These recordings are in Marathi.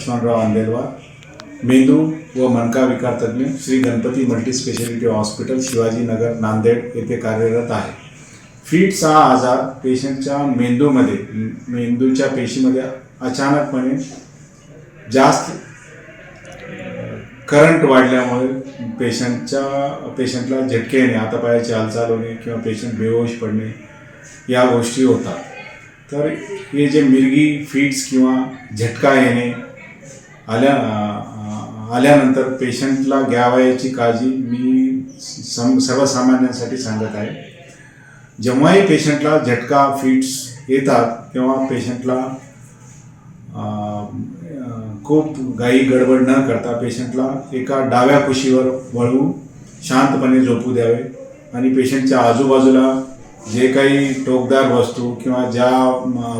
लक्ष्मणराव अंदेलवार, मेंदू व मणका विकार तज्ज्ञ, Shri Ganpati multi speciality hospital, Shivajinagar, Nanded येथे कार्यरत आहे. फिट्स हा आजार पेशंटच्या मेंदूच्या पेशीमध्ये अचानकपणे जास्त करंट वाढल्यामुळे पेशंटला झटके येणे, हातापायाची हालचाल होणे किंवा पेशंट बेहोश पडणे या गोष्टी होतात. तर हे जे मिरगी फिट्स किंवा झटका येणे आल्यानंतर पेशंटला घ्यावयाची काळजी मी सर्वसामान्यांसाठी सांगत आहे. जेव्हाही पेशंटला झटका फिट्स येतात तेव्हा पेशंटला खूप घाई गडबड न करता पेशंटला एका डाव्या कुशीवर वळवून शांतपणे झोपू द्यावे आणि पेशंटच्या आजूबाजूला जे काही टोकदार वस्तू किंवा ज्या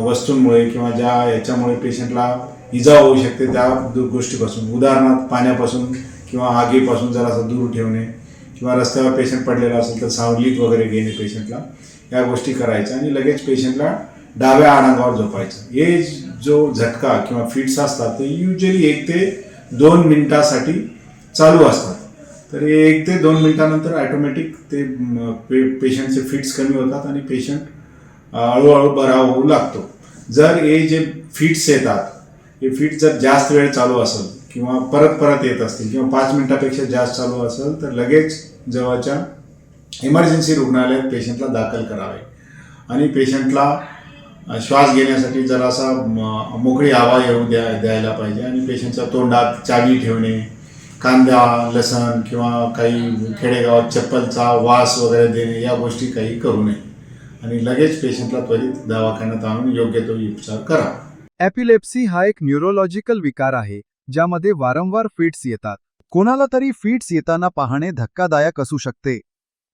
वस्तूंमुळे किंवा ज्या याच्यामुळे पेशंटला इजा होऊ शकते त्या गोष्टीपासून, उदाहरणार्थ पाण्यापासून किंवा आगीपासून जरासं दूर ठेवणे किंवा रस्त्यावर पेशंट पडलेला असेल तर सावलीत वगैरे घेणे पेशंटला, या गोष्टी करायच्या आणि लगेच पेशंटला डाव्या आडंगावर झोपायचं. हे जो झटका किंवा फिट्स असतात ते युजली 1 ते 2 मिनिटासाठी चालू असतात. तर 1 ते 2 मिनिटानंतर ॲटोमॅटिक ते पेशंटचे फिट्स कमी होतात आणि पेशंट हळूहळू बरा होऊ लागतो. जर हे जे फिट्स येतात हे फिट्स जर जास्त वेळ चालू असेल किंवा परत येत असतील किंवा 5 मिनिटापेक्षा जास्त चालू असेल तर लगेच जवळच्या इमर्जन्सी रुग्णालयात पेशंटला दाखल करावे आणि पेशंटला श्वास घेण्यासाठी जरासा मोकळी हवा येऊ द्यायला पाहिजे आणि पेशंटच्या तोंडात चावी ठेवणे, कांदा, लसण किंवा काही खेडेगावात चप्पलचा वास वगैरे देणे या गोष्टी काही करू नये आणि लगेच पेशंटला त्वरित दवाखान्यात आणून योग्य तो उपचार करा. एपिलेप्सी हा एक न्यूरोलॉजिकल विकार आहे ज्यामध्ये वारंवार फिट्स येतात. कोणाला तरी फिट्स येताना पाहणे धक्कादायक असू शकते,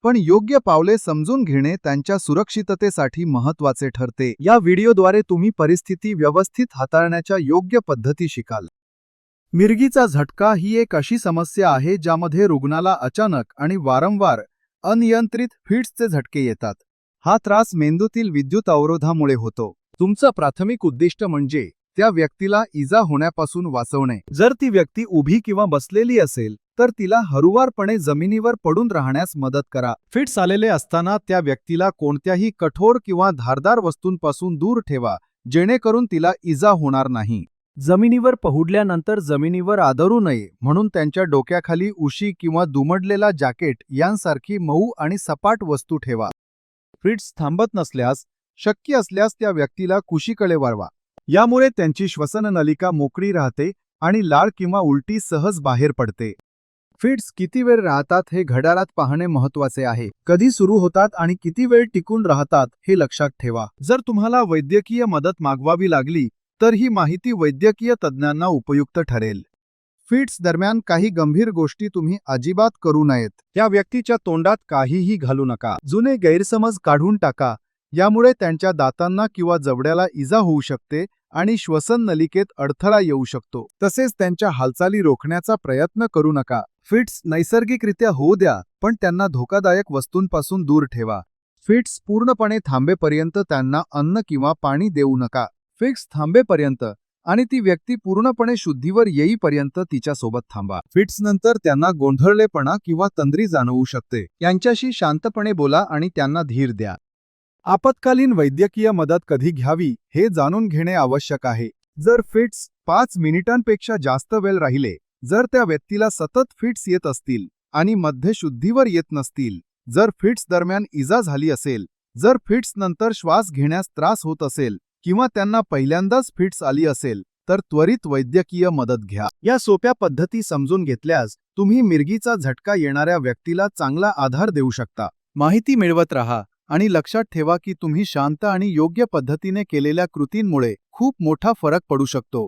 पण योग्य पावले समजून घेणे त्यांच्या सुरक्षिततेसाठी महत्त्वाचे ठरते. या व्हिडिओद्वारे तुम्ही परिस्थिती व्यवस्थित हाताळण्याच्या योग्य पद्धती शिकाल. मिरगीचा झटका ही एक अशी समस्या आहे ज्यामध्ये रुग्णाला अचानक आणि वारंवार अनियंत्रित फिट्सचे झटके येतात. हा त्रास मेंदूतील विद्युत अवरोधामुळे होतो. तुमचं प्राथमिक उद्दिष्ट म्हणजे त्या व्यक्तीला इजा होण्यापासून वाचवणे. जर ती व्यक्ती उभी किंवा बसलेली असेल तर तिला हळुवारपणे जमिनीवर पडून राहण्यास मदत करा. फिट्स आलेले असताना त्या व्यक्तीला कोणत्याही कठोर किंवा धारदार वस्तूंपासून दूर ठेवा जेणेकरून तिला इजा होणार नाही. जमिनीवर पहुडल्यानंतर जमिनीवर आदरू नये म्हणून त्यांच्या डोक्याखाली उशी किंवा दुमडलेला जॅकेट यांसारखी मऊ आणि सपाट वस्तू ठेवा. फिट्स थांबत नसल्यास शक्य असल्यास त्या व्यक्तीला कुशीकडे वळवा. यामुळे त्यांची श्वसन नलिका मोकळी राहते आणि लाळ किंवा उलटी सहज बाहेर पडते. फिट्स किती वेळ राहतात हे घड्याळात पाहणे महत्त्वाचे आहे. कधी सुरू होतात आणि किती वेळ टिकून राहतात हे लक्षात ठेवा. जर तुम्हाला वैद्यकीय मदत मागवावी लागली तर ही माहिती वैद्यकीय तज्ज्ञांना उपयुक्त ठरेल. फिट्स दरम्यान काही गंभीर गोष्टी तुम्ही अजिबात करू नयेत. त्या व्यक्तीच्या तोंडात काहीही घालू नका. जुने गैरसमज काढून टाका. यामुळे त्यांच्या दातांना किंवा जबड्याला इजा होऊ शकते आणि श्वसन नलिकेत अडथळा येऊ शकतो. तसेच त्यांच्या हालचाली रोखण्याचा प्रयत्न करू नका. फिट्स नैसर्गिकरित्या होऊ द्या, पण त्यांना धोकादायक वस्तूंपासून दूर ठेवा. फिट्स पूर्णपणे थांबेपर्यंत त्यांना अन्न किंवा पाणी देऊ नका. फिट्स थांबेपर्यंत आणि ती व्यक्ती पूर्णपणे शुद्धीवर येईपर्यंत तिच्यासोबत थांबा. फिट्स नंतर त्यांना गोंधळलेपणा किंवा तंद्री जाणवू शकते. यांच्याशी शांतपणे बोला आणि त्यांना धीर द्या. आपत्कालीन वैद्यकीय मदत कधी घ्यावी हे जाणून घेणे आवश्यक आहे. जर फिट्स 5 मिनिटांपेक्षा जास्त वेळ राहिले, जर त्या व्यक्तीला सतत फिट्स येत असतील आणि मध्ये शुद्धीवर येत नसतील, जर फिट्स दरम्यान इजा झाली असेल, जर फिट्स नंतर श्वास घेण्यास त्रास होत असेल किंवा त्यांना पहिल्यांदाच फिट्स आली असेल तर त्वरित वैद्यकीय मदत घ्या. या सोप्या पद्धती समजून घेतल्यास तुम्ही मिरगीचा झटका येणाऱ्या व्यक्तीला चांगला आधार देऊ शकता. माहिती मिळवत राहा आणि लक्षात ठेवा की तुम्ही शांत आणि योग्य पद्धतीने केलेल्या कृतींमुळे खूप मोठा फरक पडू शकतो.